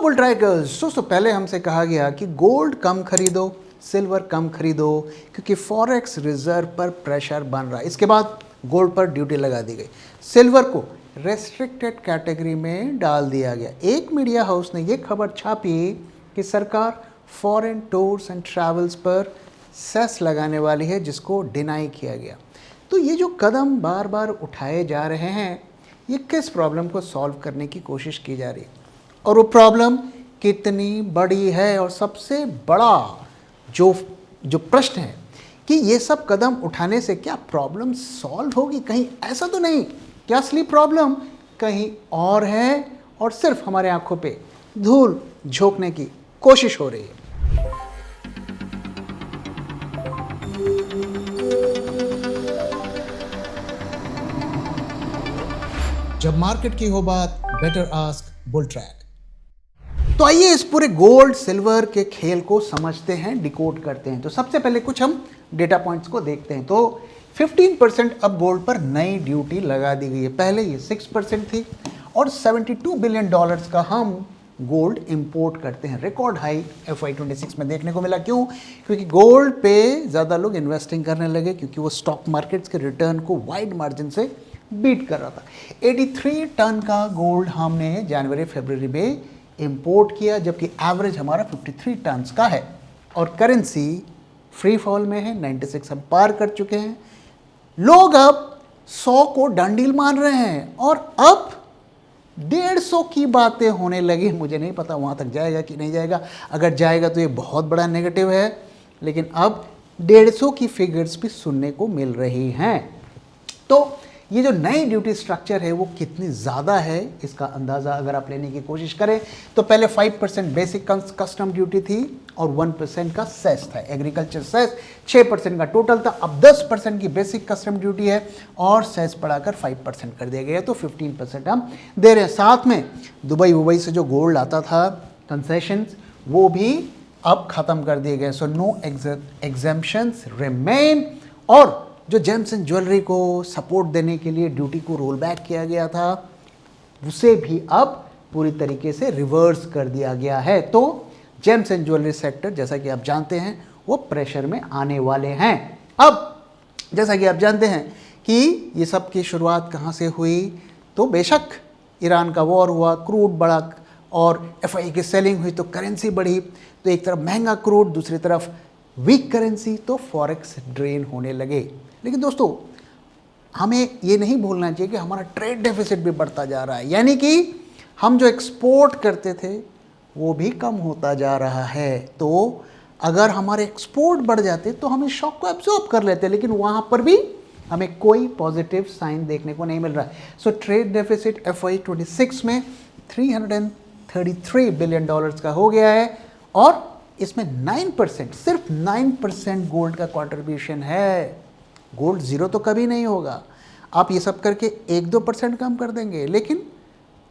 Bull trackers, दोस्तों पहले हमसे कहा गया कि गोल्ड कम खरीदो, सिल्वर कम खरीदो, क्योंकि फॉरेक्स रिजर्व पर प्रेशर बन रहा है। इसके बाद गोल्ड पर ड्यूटी लगा दी गई, सिल्वर को रेस्ट्रिक्टेड कैटेगरी में डाल दिया गया। एक मीडिया हाउस ने यह खबर छापी कि सरकार फॉरेन टूर्स एंड ट्रैवल्स पर सेस लगाने वाली है, जिसको डिनाई किया गया। तो ये जो कदम बार बार उठाए जा रहे हैं, ये किस प्रॉब्लम को सॉल्व करने की कोशिश की जा रही है, और वो प्रॉब्लम कितनी बड़ी है। और सबसे बड़ा जो प्रश्न है कि ये सब कदम उठाने से क्या प्रॉब्लम सॉल्व होगी? कहीं ऐसा तो नहीं कि असली प्रॉब्लम कहीं और है और सिर्फ हमारे आंखों पे धूल झोंकने की कोशिश हो रही है। जब मार्केट की हो बात, बेटर आस्क बुल ट्रैक। तो आइए इस पूरे गोल्ड सिल्वर के खेल को समझते हैं, डिकोड करते हैं। तो सबसे पहले कुछ हम डेटा पॉइंट्स को देखते हैं। तो 15% अब गोल्ड पर नई ड्यूटी लगा दी गई है। पहले ये 6% थी और $72 बिलियन का हम गोल्ड इंपोर्ट करते हैं। रिकॉर्ड हाई FY26 में देखने को मिला। क्यों? क्योंकि गोल्ड पे ज़्यादा लोग इन्वेस्टिंग करने लगे, क्योंकि वो स्टॉक मार्केट्स के रिटर्न को वाइड मार्जिन से बीट कर रहा था। 83 टन का गोल्ड हमने जनवरी फरवरी में इंपोर्ट किया, जबकि एवरेज हमारा 53 टन का है। और करेंसी फ्री फॉल में है, 96 हम पार कर चुके हैं। लोग अब 100 को डन डील मान रहे हैं और अब 150 की बातें होने लगी। मुझे नहीं पता वहाँ तक जाएगा कि नहीं जाएगा। अगर जाएगा तो ये बहुत बड़ा नेगेटिव है, लेकिन अब 150 की फिगर्स भी सुनने को मिल रही हैं। तो ये जो नई ड्यूटी स्ट्रक्चर है वो कितनी ज़्यादा है, इसका अंदाज़ा अगर आप लेने की कोशिश करें तो पहले 5% बेसिक कस्टम ड्यूटी थी और 1% का सेस था, एग्रीकल्चर सेस 6% का टोटल था। अब 10% की बेसिक कस्टम ड्यूटी है और सेस बढ़ाकर 5% कर दिया गया, तो 15% हम दे रहे हैं। साथ में दुबई से जो गोल्ड आता था कंसेशंस, वो भी अब ख़त्म कर दिए गए। So no exemptions remain. और जो जेम्स एंड ज्वेलरी को सपोर्ट देने के लिए ड्यूटी को रोल बैक किया गया था, उसे भी अब पूरी तरीके से रिवर्स कर दिया गया है। तो जेम्स एंड ज्वेलरी सेक्टर, जैसा कि आप जानते हैं, वो प्रेशर में आने वाले हैं। अब जैसा कि आप जानते हैं कि ये सब की शुरुआत कहाँ से हुई, तो बेशक ईरान का वॉर हुआ, क्रूड बढ़ा और FII की सेलिंग हुई तो करेंसी बढ़ी। तो एक तरफ महंगा क्रूड, दूसरी तरफ वीक करेंसी, तो फॉरेक्स ड्रेन होने लगे। लेकिन दोस्तों हमें ये नहीं भूलना चाहिए कि हमारा ट्रेड डेफिसिट भी बढ़ता जा रहा है, यानी कि हम जो एक्सपोर्ट करते थे वो भी कम होता जा रहा है। तो अगर हमारे एक्सपोर्ट बढ़ जाते तो हम इस शॉक को एब्जॉर्ब कर लेते, लेकिन वहाँ पर भी हमें कोई पॉजिटिव साइन देखने को नहीं मिल रहा है। सो ट्रेड डेफिसिट FY26 में $333 बिलियन का हो गया है और इसमें 9%, सिर्फ 9% गोल्ड का कंट्रीब्यूशन है। गोल्ड जीरो तो कभी नहीं होगा। आप ये सब करके 1-2% कम कर देंगे, लेकिन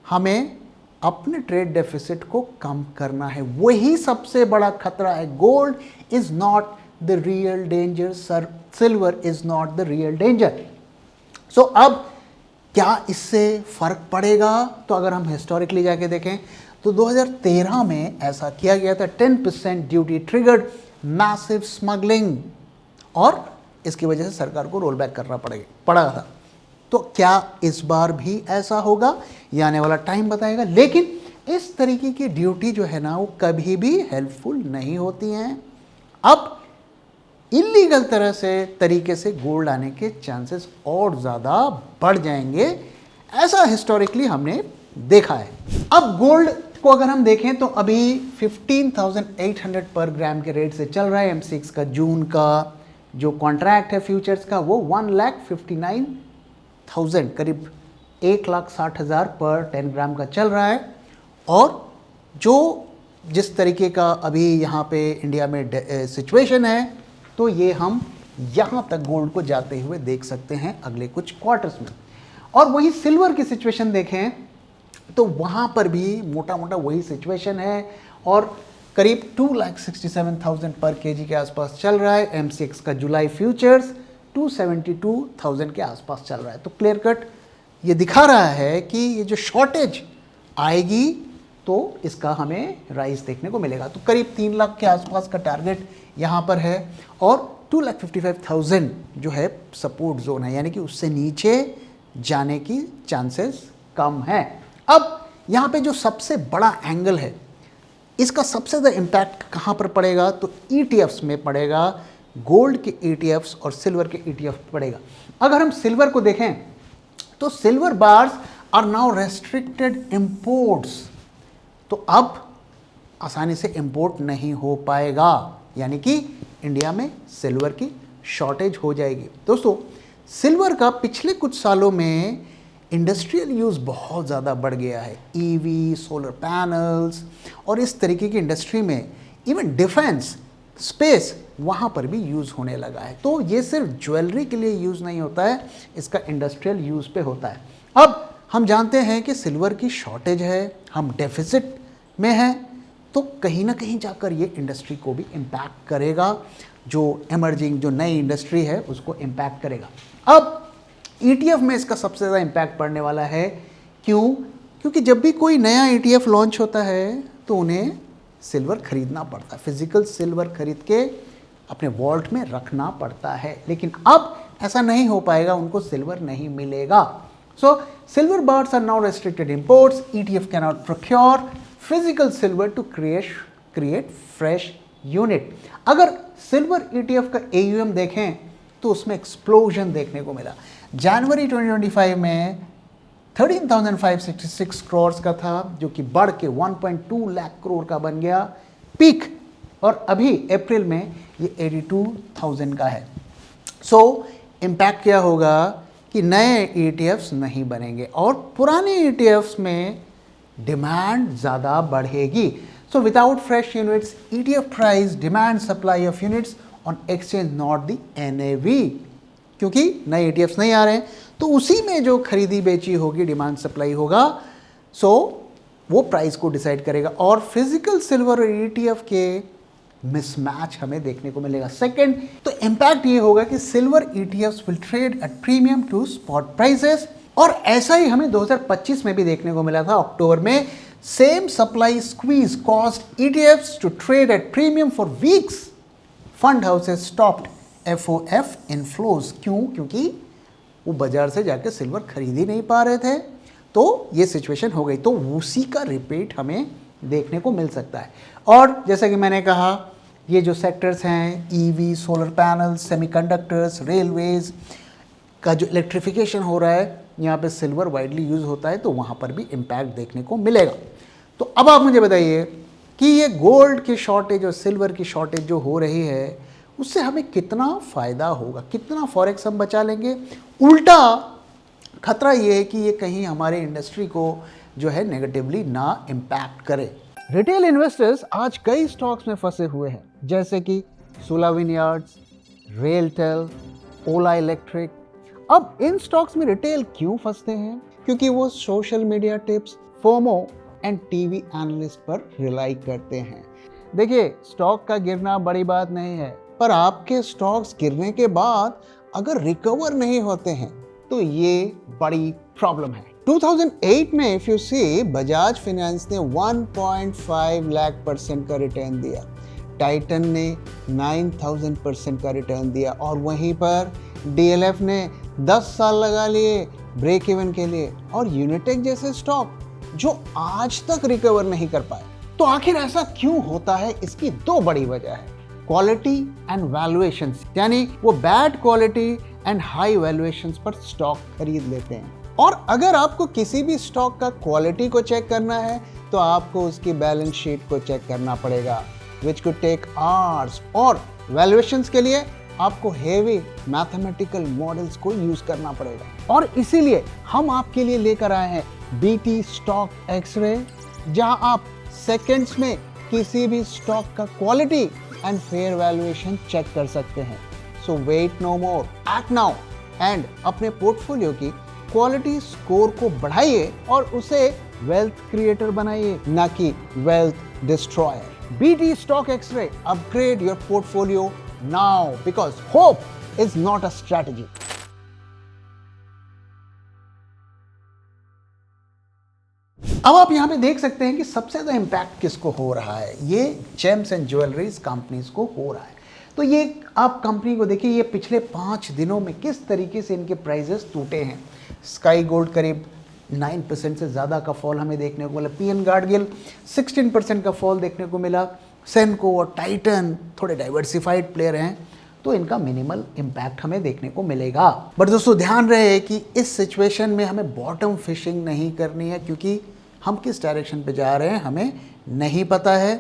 हमें अपने ट्रेड डेफिसिट को कम करना है। वही सबसे बड़ा खतरा है। Gold is not the real danger sir, silver is not the real danger. So अब क्या इससे फर्क पड़ेगा? तो अगर हम हिस्टोरिकली जाके देखें तो 2013 में ऐसा किया गया था। 10% ड्यूटी ट्रिगर्ड मैसिव स्मगलिंग और इसकी वजह से सरकार को रोल बैक करना पड़ा था। तो क्या इस बार भी ऐसा होगा, ये आने वाला टाइम बताएगा। लेकिन इस तरीके की ड्यूटी जो है ना, वो कभी भी हेल्पफुल नहीं होती हैं। अब इलीगल तरीके से गोल्ड आने के चांसेस और ज़्यादा बढ़ जाएंगे, ऐसा हिस्टोरिकली हमने देखा है। अब गोल्ड को अगर हम देखें तो अभी 15,800 पर ग्राम के रेट से चल रहा है। MCX का जून का जो कॉन्ट्रैक्ट है फ्यूचर्स का, वो 1,59,000, करीब 1,60,000 पर 10 ग्राम का चल रहा है। और जिस तरीके का अभी यहाँ पे इंडिया में सिचुएशन है, तो ये हम यहाँ तक गोल्ड को जाते हुए देख सकते हैं अगले कुछ क्वार्टर्स में। और वही सिल्वर की सिचुएशन देखें तो वहाँ पर भी मोटा मोटा वही सिचुएशन है और करीब 2,67,000 पर केजी के आसपास चल रहा है। MCX का जुलाई फ्यूचर्स 272,000 के आसपास चल रहा है। तो क्लियर कट ये दिखा रहा है कि ये जो शॉर्टेज आएगी तो इसका हमें राइज देखने को मिलेगा। तो करीब 3 लाख के आसपास का टारगेट यहाँ पर है और 2,55,000 जो है सपोर्ट जोन है, यानी कि उससे नीचे जाने की चांसेस कम है। अब यहाँ पे जो सबसे बड़ा एंगल है, इसका सबसे ज़्यादा इम्पैक्ट कहाँ पर पड़ेगा, तो ETFs में पड़ेगा। गोल्ड के ETFs और सिल्वर के ETF पड़ेगा। अगर हम सिल्वर को देखें तो silver bars are now restricted imports, तो अब आसानी से इंपोर्ट नहीं हो पाएगा, यानी कि इंडिया में सिल्वर की शॉर्टेज हो जाएगी। दोस्तों, सिल्वर का पिछले कुछ सालों में इंडस्ट्रियल यूज़ बहुत ज़्यादा बढ़ गया है। EV, सोलर पैनल्स और इस तरीके की इंडस्ट्री में, इवन डिफेंस, स्पेस, वहाँ पर भी यूज़ होने लगा है। तो ये सिर्फ ज्वेलरी के लिए यूज़ नहीं होता है, इसका इंडस्ट्रियल यूज़ पे होता है। अब हम जानते हैं कि सिल्वर की शॉर्टेज है, हम डेफिसिट में हैं, तो कहीं ना कहीं जाकर ये इंडस्ट्री को भी इम्पैक्ट करेगा। जो एमर्जिंग, जो नई इंडस्ट्री है, उसको इम्पैक्ट करेगा। अब ETF में इसका सबसे ज़्यादा इम्पैक्ट पड़ने वाला है। क्यों? क्योंकि जब भी कोई नया ETF लॉन्च होता है तो उन्हें सिल्वर खरीदना पड़ता है, फिजिकल सिल्वर खरीद के अपने वॉल्ट में रखना पड़ता है। लेकिन अब ऐसा नहीं हो पाएगा, उनको सिल्वर नहीं मिलेगा। So silver bars are now restricted imports, ETF cannot procure physical silver to create fresh unit. अगर सिल्वर ETF का AUM देखें तो उसमें एक्सप्लोजन देखने को मिला। जनवरी 2025 में 13,566 करोड़ का था, जो कि बढ़ के 1.2 लाख करोड़ का बन गया पीक, और अभी अप्रैल में ये 82,000 का है। सो इम्पैक्ट क्या होगा कि नए ETFs नहीं बनेंगे और पुराने ETFs में डिमांड ज़्यादा बढ़ेगी। So without fresh units, ETF price, demand, supply of units on exchange not the NAV, क्योंकि नए ETFs नहीं आ रहे हैं, तो उसी में जो खरीदी बेची होगी, डिमांड सप्लाई होगा, सो वो प्राइस को डिसाइड करेगा और फिजिकल सिल्वर और ETF के मिसमैच हमें देखने को मिलेगा। सेकंड, तो इम्पैक्ट ये होगा कि silver ETFs will trade at premium to spot prices, और ऐसा ही हमें 2025 में भी देखने को मिला था। अक्टूबर में same supply squeeze cost ETFs to trade at premium for weeks. Fund houses stopped FOF inflows. क्यों? क्योंकि वो बाजार से जाकर सिल्वर खरीद ही नहीं पा रहे थे, तो ये सिचुएशन हो गई। तो उसी का रिपीट हमें देखने को मिल सकता है। और जैसा कि मैंने कहा, ये जो सेक्टर्स हैं, EV, solar panels, semiconductors, railways का जो इलेक्ट्रिफिकेशन हो रहा है, यहाँ पे सिल्वर वाइडली यूज़ होता है, तो वहाँ पर भी इम्पैक्ट देखने को मिलेगा। तो अब आप मुझे बताइए कि ये गोल्ड की शॉर्टेज और सिल्वर की शॉर्टेज जो हो रही है, उससे हमें कितना फ़ायदा होगा, कितना फॉरेक्स हम बचा लेंगे। उल्टा खतरा ये है कि ये कहीं हमारे इंडस्ट्री को जो है नेगेटिवली ना इम्पैक्ट करे। रिटेल इन्वेस्टर्स आज कई स्टॉक्स में फंसे हुए हैं, जैसे कि सोला विनयार्ड्स, रेलटेल, ओला इलेक्ट्रिक। अब इन स्टॉक्स में रिटेल क्यों फंसते हैं? क्योंकि वो social media tips, FOMO and TV analyst पर रिलाई करते हैं। देखिए, स्टॉक का गिरना बड़ी बात नहीं है, पर आपके स्टॉक्स गिरने के बाद अगर रिकवर नहीं होते हैं तो ये बड़ी प्रॉब्लम है। 2008 में if you see, Bajaj finance ने 1.5 लाख % का रिटर्न दिया, टाइटन ने 9,000% का रिटर्न दिया, और वहीं पर DLF ने 10 साल लगा लिए ब्रेक इवन के लिए, और यूनिटेक जैसे स्टॉक जो आज तक रिकवर नहीं कर पाए। तो आखिर ऐसा क्यों होता है? इसकी दो बड़ी वजह है, क्वालिटी एंड वैल्यूएशंस, यानी वो bad quality and high valuations पर स्टॉक खरीद लेते हैं। और अगर आपको किसी भी स्टॉक का क्वालिटी को चेक करना है तो आपको उसकी बैलेंस शीट को चेक करना पड़ेगा, विच कुड टेक आवर्स, और वैल्यूएशंस के लिए आपको हेवी मैथमेटिकल मॉडल्स को यूज करना पड़ेगा। और इसीलिए हम आपके लिए लेकर आए हैं BT स्टॉक एक्सरे, जहां आप सेकंड्स में किसी भी स्टॉक का quality and fair valuation check कर सकते हैं। So wait no more, act now and अपने पोर्टफोलियो की क्वालिटी स्कोर को बढ़ाइए और उसे वेल्थ क्रिएटर बनाइए, ना कि wealth destroyer. BT stock X ray, upgrade your portfolio now, because hope is not a strategy. अब आप यहाँ पे देख सकते हैं कि सबसे ज़्यादा इम्पैक्ट किसको हो रहा है, ये जेम्स एंड ज्वेलरीज कंपनीज को हो रहा है। तो ये आप कंपनी को देखिए, ये पिछले 5 दिनों में किस तरीके से इनके प्राइजेस टूटे हैं। स्काई गोल्ड करीब 9% से ज़्यादा का फॉल हमें देखने को मिला, पीएन गार्डगिल 16% का फॉल देखने को मिला, सेनको और टाइटन थोड़े डाइवर्सिफाइड प्लेयर हैं तो इनका मिनिमल इम्पैक्ट हमें देखने को मिलेगा। बट दोस्तों ध्यान रहे कि इस सिचुएशन में हमें बॉटम फिशिंग नहीं करनी है, क्योंकि हम किस डायरेक्शन पे जा रहे हैं हमें नहीं पता है।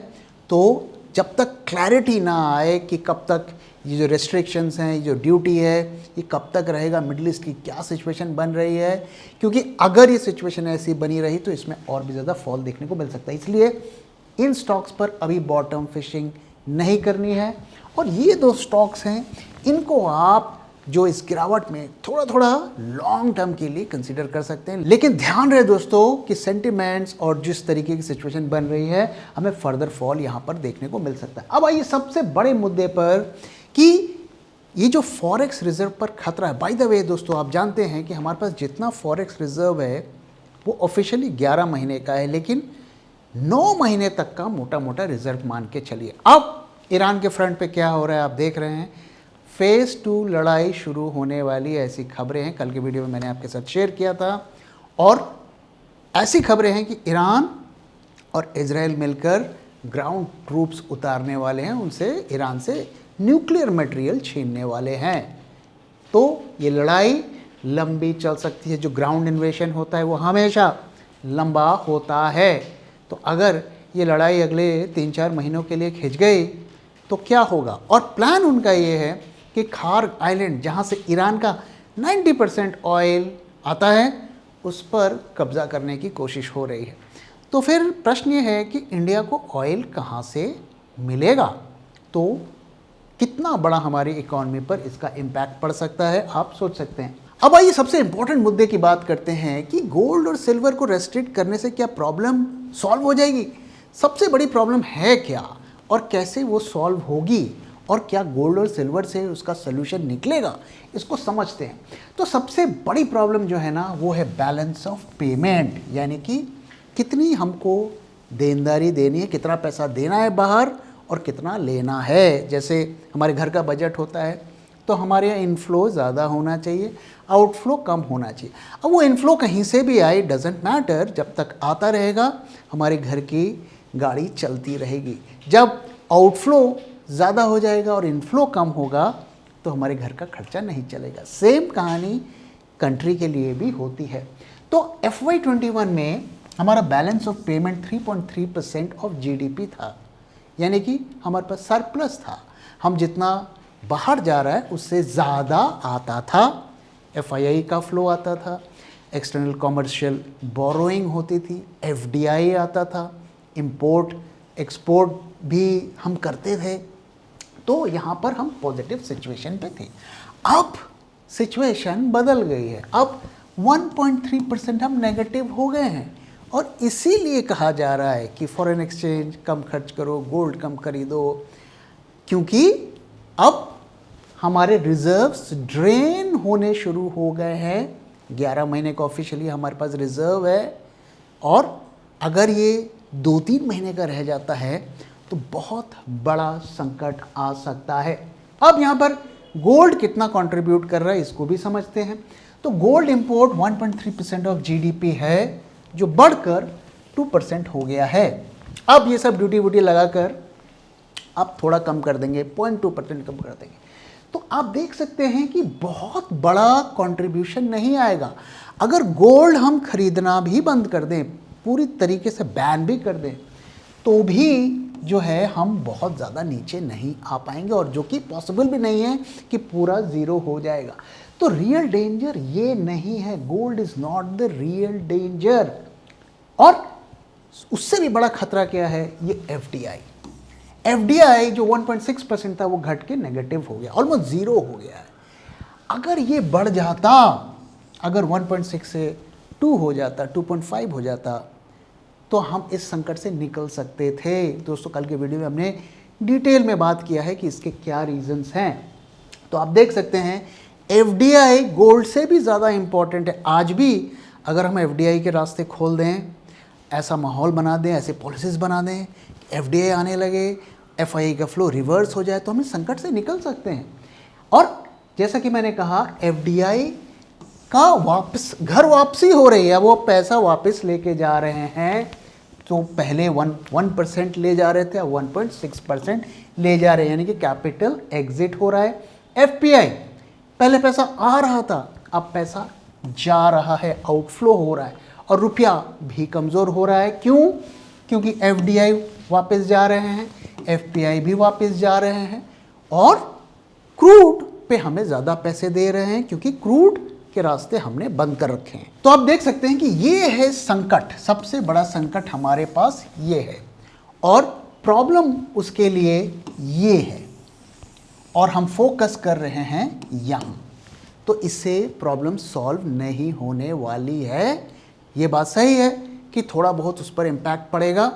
तो जब तक क्लैरिटी ना आए कि कब तक ये जो रेस्ट्रिक्शंस हैं, ये जो ड्यूटी है, ये कब तक रहेगा, मिडल ईस्ट की क्या सिचुएशन बन रही है, क्योंकि अगर ये सिचुएशन ऐसी बनी रही तो इसमें और भी ज़्यादा फॉल देखने को मिल सकता है। इसलिए इन स्टॉक्स पर अभी बॉटम फिशिंग नहीं करनी है। और ये 2 स्टॉक्स हैं, इनको आप जो इस गिरावट में थोड़ा थोड़ा लॉन्ग टर्म के लिए कंसीडर कर सकते हैं। लेकिन ध्यान रहे दोस्तों कि सेंटिमेंट्स और जिस तरीके की सिचुएशन बन रही है हमें फर्दर फॉल यहाँ पर देखने को मिल सकता है। अब आइए सबसे बड़े मुद्दे पर कि ये जो फॉरेक्स रिजर्व पर खतरा है। बाय द वे दोस्तों, आप जानते हैं कि हमारे पास जितना फॉरेक्स रिजर्व है वो ऑफिशियली 11 महीने का है, लेकिन 9 महीने तक का मोटा मोटा रिजर्व मान के चलिए। अब ईरान के फ्रंट पे क्या हो रहा है आप देख रहे हैं, फेज़ 2 लड़ाई शुरू होने वाली ऐसी खबरें हैं। कल के वीडियो में मैंने आपके साथ शेयर किया था, और ऐसी खबरें हैं कि ईरान और इजराइल मिलकर ग्राउंड ट्रूप्स उतारने वाले हैं, उनसे ईरान से न्यूक्लियर मटेरियल छीनने वाले हैं। तो ये लड़ाई लंबी चल सकती है। जो ग्राउंड इन्वेशन होता है वो हमेशा लंबा होता है। तो अगर ये लड़ाई अगले 3-4 महीनों के लिए खिंच गई तो क्या होगा। और प्लान उनका ये है कि खार्ग आइलैंड, जहाँ से ईरान का 90% ऑयल आता है, उस पर कब्ज़ा करने की कोशिश हो रही है। तो फिर प्रश्न ये है कि इंडिया को ऑयल कहाँ से मिलेगा, तो कितना बड़ा हमारी इकॉनमी पर इसका इम्पैक्ट पड़ सकता है, आप सोच सकते हैं। अब आइए सबसे इंपॉर्टेंट मुद्दे की बात करते हैं कि गोल्ड और सिल्वर को रेस्ट्रिक्ट करने से क्या प्रॉब्लम सॉल्व हो जाएगी। सबसे बड़ी प्रॉब्लम है क्या और कैसे वो सॉल्व होगी, और क्या गोल्ड और सिल्वर से उसका सोल्यूशन निकलेगा, इसको समझते हैं। तो सबसे बड़ी प्रॉब्लम जो है ना वो है बैलेंस ऑफ पेमेंट, यानी कि कितनी हमको देनदारी देनी है, कितना पैसा देना है बाहर और कितना लेना है। जैसे हमारे घर का बजट होता है तो हमारे यहाँ इनफ्लो ज़्यादा होना चाहिए, आउटफ्लो कम होना चाहिए। अब वो इनफ्लो कहीं से भी आए डजेंट मैटर, जब तक आता रहेगा हमारे घर की गाड़ी चलती रहेगी। जब आउटफ्लो ज़्यादा हो जाएगा और इनफ्लो कम होगा तो हमारे घर का खर्चा नहीं चलेगा। सेम कहानी कंट्री के लिए भी होती है। तो FY21 में हमारा balance of payment 3.3% of GDP था, यानी कि हमारे पास सरप्लस था। हम जितना बाहर जा रहा है उससे ज़्यादा आता था। FII का फ्लो आता था, एक्सटर्नल कॉमर्शियल बोरोइंग होती थी, FDI आता था, इंपोर्ट एक्सपोर्ट भी हम करते थे। तो यहाँ पर हम पॉजिटिव सिचुएशन पे थे। अब सिचुएशन बदल गई है, अब 1.3% हम नेगेटिव हो गए हैं, और इसीलिए कहा जा रहा है कि फॉरेन एक्सचेंज कम खर्च करो, गोल्ड कम खरीदो, क्योंकि अब हमारे रिजर्व्स ड्रेन होने शुरू हो गए हैं। 11 महीने का ऑफिशियली हमारे पास रिजर्व है, और अगर ये 2-3 महीने का रह जाता है तो बहुत बड़ा संकट आ सकता है। अब यहाँ पर गोल्ड कितना कंट्रीब्यूट कर रहा है इसको भी समझते हैं। तो गोल्ड इंपोर्ट 1.3% ऑफ GDP है, जो बढ़कर 2% हो गया है। अब ये सब ड्यूटी वूटी लगाकर आप थोड़ा कम कर देंगे, 0.2% कम कर देंगे, तो आप देख सकते हैं कि बहुत बड़ा कंट्रीब्यूशन नहीं आएगा। अगर गोल्ड हम खरीदना भी बंद कर दें, पूरी तरीके से बैन भी कर दें, तो भी जो है हम बहुत ज़्यादा नीचे नहीं आ पाएंगे, और जो कि पॉसिबल भी नहीं है कि पूरा ज़ीरो हो जाएगा। तो रियल डेंजर ये नहीं है, gold is not the real danger. और उससे भी बड़ा खतरा क्या है, ये FDI जो 1.6% था वो घट के नेगेटिव हो गया, ऑलमोस्ट ज़ीरो हो गया है। अगर ये बढ़ जाता, अगर 1.6 से 2 हो जाता, 2.5 हो जाता, तो हम इस संकट से निकल सकते थे। दोस्तों कल के वीडियो में हमने डिटेल में बात किया है कि इसके क्या रीजंस हैं। तो आप देख सकते हैं FDI गोल्ड से भी ज़्यादा इम्पॉर्टेंट है। आज भी अगर हम FDI के रास्ते खोल दें ऐसा माहौल बना दें, ऐसे पॉलिसीज़ बना दें, एफडीआई आने लगे, एफआईआई का फ्लो रिवर्स हो जाए तो हम इस संकट से निकल सकते हैं। और जैसा कि मैंने कहा, एफडीआई का घर वापसी हो रही है, वो पैसा वापस लेके जा रहे हैं। तो पहले 1% ले जा रहे थे, अब 1.6% ले जा रहे हैं, यानी कि कैपिटल एग्जिट हो रहा है। एफपीआई, पहले पैसा आ रहा था, अब पैसा जा रहा है, आउटफ्लो हो रहा है, और रुपया भी कमज़ोर हो रहा है। क्यों? क्योंकि एफडीआई वापस जा रहे हैं, एफपीआई भी वापस जा रहे हैं, और क्रूड पे हमें ज़्यादा पैसे दे रहे हैं, क्योंकि क्रूड के रास्ते हमने बंद कर रखे हैं। तो आप देख सकते हैं कि ये है संकट, सबसे बड़ा संकट हमारे पास ये है, और प्रॉब्लम उसके लिए ये है, और हम फोकस कर रहे हैं यहाँ। तो इससे प्रॉब्लम सॉल्व नहीं होने वाली है। ये बात सही है कि थोड़ा बहुत उस पर इम्पैक्ट पड़ेगा,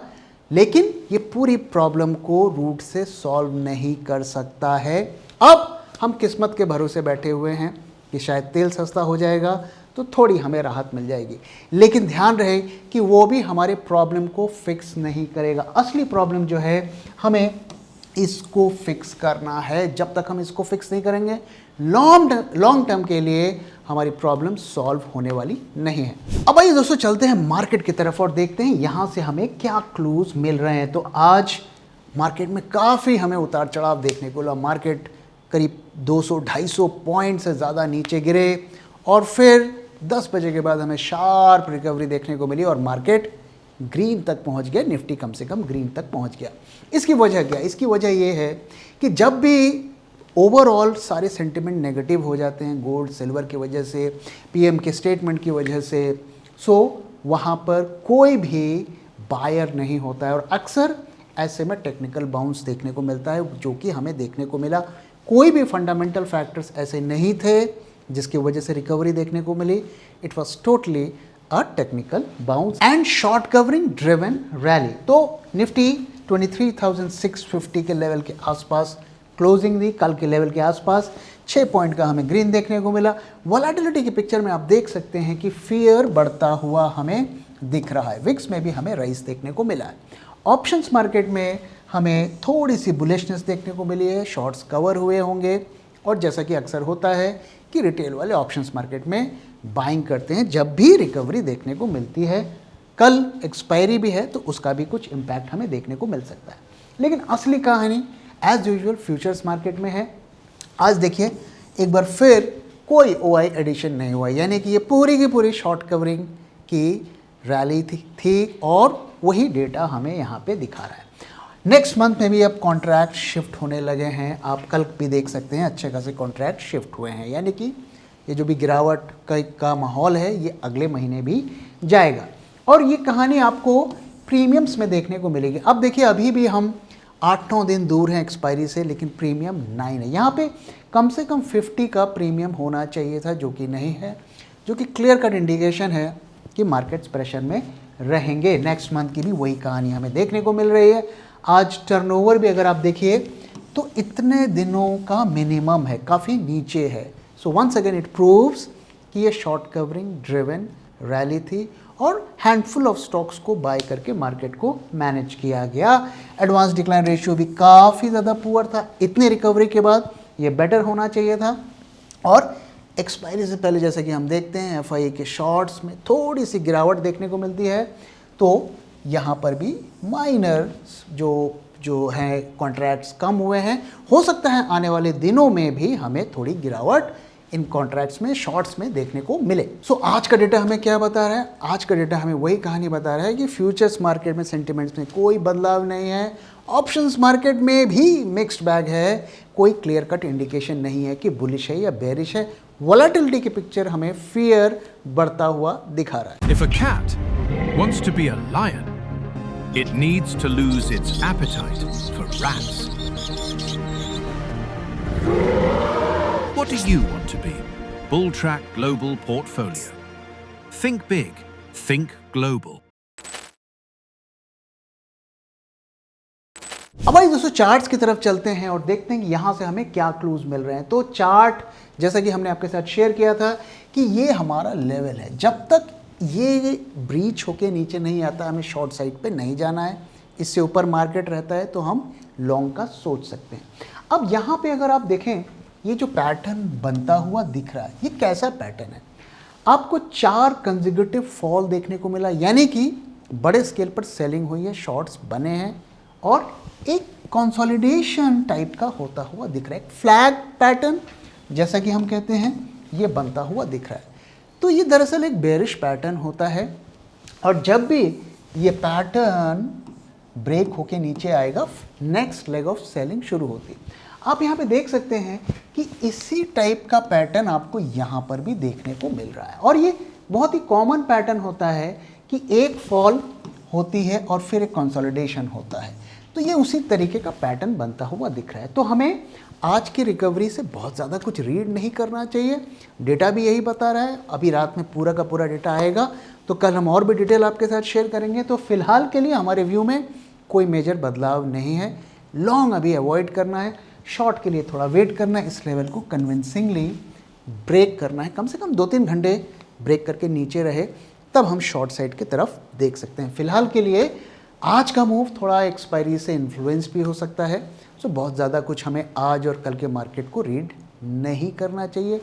लेकिन ये पूरी प्रॉब्लम को रूट से सॉल्व नहीं कर सकता है। अब हम किस्मत के भरोसे बैठे हुए हैं कि शायद तेल सस्ता हो जाएगा तो थोड़ी हमें राहत मिल जाएगी, लेकिन ध्यान रहे कि वो भी हमारे प्रॉब्लम को फिक्स नहीं करेगा। असली प्रॉब्लम जो है, हमें इसको फिक्स करना है। जब तक हम इसको फिक्स नहीं करेंगे, लॉन्ग टर्म के लिए हमारी प्रॉब्लम सॉल्व होने वाली नहीं है। अब आइए दोस्तों, चलते हैं मार्केट की तरफ और देखते हैं यहाँ से हमें क्या क्लूज मिल रहे हैं। तो आज मार्केट में काफ़ी हमें उतार चढ़ाव देखने को मिला। मार्केट करीब 200-250 पॉइंट से ज़्यादा नीचे गिरे, और फिर 10 बजे के बाद हमें शार्प रिकवरी देखने को मिली और मार्केट ग्रीन तक पहुंच गया। निफ्टी कम से कम ग्रीन तक पहुंच गया। इसकी वजह क्या? इसकी वजह ये है कि जब भी ओवरऑल सारे सेंटिमेंट नेगेटिव हो जाते हैं, गोल्ड सिल्वर की वजह से, पीएम के स्टेटमेंट की वजह से, सो वहाँ पर कोई भी बायर नहीं होता है, और अक्सर ऐसे में टेक्निकल बाउंस देखने को मिलता है, जो कि हमें देखने को मिला। कोई भी फंडामेंटल फैक्टर्स ऐसे नहीं थे जिसकी वजह से रिकवरी देखने को मिली। It was totally a technical bounce and short covering driven rally. तो निफ्टी 23,650 के लेवल के आसपास क्लोजिंग दी, कल के लेवल के आसपास 6 पॉइंट का हमें ग्रीन देखने को मिला। वॉलेटिलिटी की पिक्चर में आप देख सकते हैं कि फियर बढ़ता हुआ हमें दिख रहा है। विक्स में भी हमें राइज देखने को मिला है। ऑप्शंस मार्केट में हमें थोड़ी सी बुलिशनेस देखने को मिली है, शॉर्ट्स कवर हुए होंगे, और जैसा कि अक्सर होता है कि रिटेल वाले ऑप्शंस मार्केट में बाइंग करते हैं जब भी रिकवरी देखने को मिलती है। कल एक्सपायरी भी है, तो उसका भी कुछ इम्पैक्ट हमें देखने को मिल सकता है। लेकिन असली कहानी एज यूजुअल फ्यूचर्स मार्केट में है। आज देखिए, एक बार फिर कोई ओआई एडिशन नहीं हुआ, यानी कि ये पूरी की पूरी शॉर्ट कवरिंग की रैली थी और वही डेटा हमें यहाँ पे दिखा रहा है। नेक्स्ट मंथ में भी अब कॉन्ट्रैक्ट शिफ्ट होने लगे हैं। आप कल भी देख सकते हैं अच्छे खासे कॉन्ट्रैक्ट शिफ्ट हुए हैं, यानी कि ये जो भी गिरावट का माहौल है, ये अगले महीने भी जाएगा। और ये कहानी आपको प्रीमियम्स में देखने को मिलेगी। अब देखिए, अभी भी हम 8-9 दिन दूर हैं एक्सपायरी से, लेकिन प्रीमियम 9 है। यहाँ पे कम से कम 50 का प्रीमियम होना चाहिए था, जो कि नहीं है, जो कि क्लियर कट इंडिकेशन है कि मार्केट्स प्रेशर में रहेंगे। नेक्स्ट मंथ की भी वही कहानी हमें देखने को मिल रही है। आज टर्नओवर भी अगर आप देखिए तो इतने दिनों का मिनिमम है, काफ़ी नीचे है। So once again it proves कि ये शॉर्ट कवरिंग ड्रिवन रैली थी और हैंडफुल ऑफ स्टॉक्स को बाय करके मार्केट को मैनेज किया गया। एडवांस डिक्लाइन रेशियो भी काफ़ी ज़्यादा पुअर था। इतनी रिकवरी के बाद ये बेटर होना चाहिए था। और एक्सपायरी से पहले जैसे कि हम देखते हैं एफआईआई के शॉर्ट्स में थोड़ी सी गिरावट देखने को मिलती है, तो यहाँ पर भी माइनर जो हैं कॉन्ट्रैक्ट्स कम हुए हैं। हो सकता है आने वाले दिनों में भी हमें थोड़ी गिरावट इन कॉन्ट्रैक्ट्स में, शॉर्ट्स में देखने को मिले। सो आज का डेटा हमें क्या बता रहा है? आज का डेटा हमें वही कहानी बता रहा है कि फ्यूचर्स मार्केट में सेंटिमेंट्स में कोई बदलाव नहीं है। ऑप्शंस मार्केट में भी मिक्स्ड बैग है, कोई क्लियर कट इंडिकेशन नहीं है कि बुलिश है या बेरिश है। वॉलेटिलिटी की पिक्चर हमें फियर बढ़ता हुआ दिखा रहा है। If a cat wants to be a lion, it needs to lose its appetite for rats. What do you want to be? Bulltrack Global Portfolio. Think big, think global. अब आइए दोस्तों charts की तरफ चलते हैं और देखते हैं कि यहाँ से हमें क्या क्लूज मिल रहे हैं। तो चार्ट जैसा कि हमने आपके साथ शेयर किया था कि ये हमारा लेवल है। जब तक ये ब्रीच होके नीचे नहीं आता, हमें शॉर्ट साइड पे नहीं जाना है, इससे ऊपर मार्केट रहता है तो हम लॉन्ग का सोच सकते हैं। अब यहाँ पे अगर आप देखें, ये जो पैटर्न बनता हुआ दिख रहा है, ये कैसा पैटर्न है? आपको 4 कंसेक्यूटिव फॉल देखने को मिला, यानी कि बड़े स्केल पर सेलिंग हुई है, शॉर्ट्स बने हैं और एक कंसोलिडेशन टाइप का होता हुआ दिख रहा है, एक फ्लैग पैटर्न जैसा कि हम कहते हैं, ये बनता हुआ दिख रहा है। तो ये दरअसल एक बेरिश पैटर्न होता है और जब भी ये पैटर्न ब्रेक होके नीचे आएगा, नेक्स्ट लेग ऑफ सेलिंग शुरू होती है। आप यहाँ पे देख सकते हैं कि इसी टाइप का पैटर्न आपको यहाँ पर भी देखने को मिल रहा है और ये बहुत ही कॉमन पैटर्न होता है कि एक फॉल होती है और फिर एक कंसोलिडेशन होता है। तो ये उसी तरीके का पैटर्न बनता हुआ दिख रहा है। तो हमें आज की रिकवरी से बहुत ज़्यादा कुछ रीड नहीं करना चाहिए, डेटा भी यही बता रहा है। अभी रात में पूरा का पूरा डेटा आएगा तो कल हम और भी डिटेल आपके साथ शेयर करेंगे। तो फिलहाल के लिए हमारे व्यू में कोई मेजर बदलाव नहीं है। लॉन्ग अभी अवॉइड करना है, शॉर्ट के लिए थोड़ा वेट करना है, इस लेवल को कन्विंसिंगली ब्रेक करना है, कम से कम 2-3 घंटे ब्रेक करके नीचे रहे, तब हम शॉर्ट साइड की तरफ देख सकते हैं। फिलहाल के लिए आज का मूव थोड़ा एक्सपायरी से इन्फ्लुएंस भी हो सकता है, सो बहुत ज़्यादा कुछ हमें आज और कल के मार्केट को रीड नहीं करना चाहिए।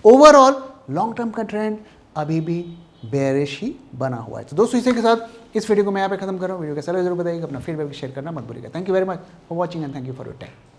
ओवरऑल लॉन्ग टर्म का ट्रेंड अभी भी बेयरिश ही बना हुआ है। तो दोस्तों, इसी के साथ इस वीडियो को मैं यहाँ पे खत्म कर रहा हूँ। वीडियो कैसा लगा जरूर बताइएगा, अपना फीडबैक शेयर करना मत भूलिएगा। Thank you very much for watching and thank you for your time.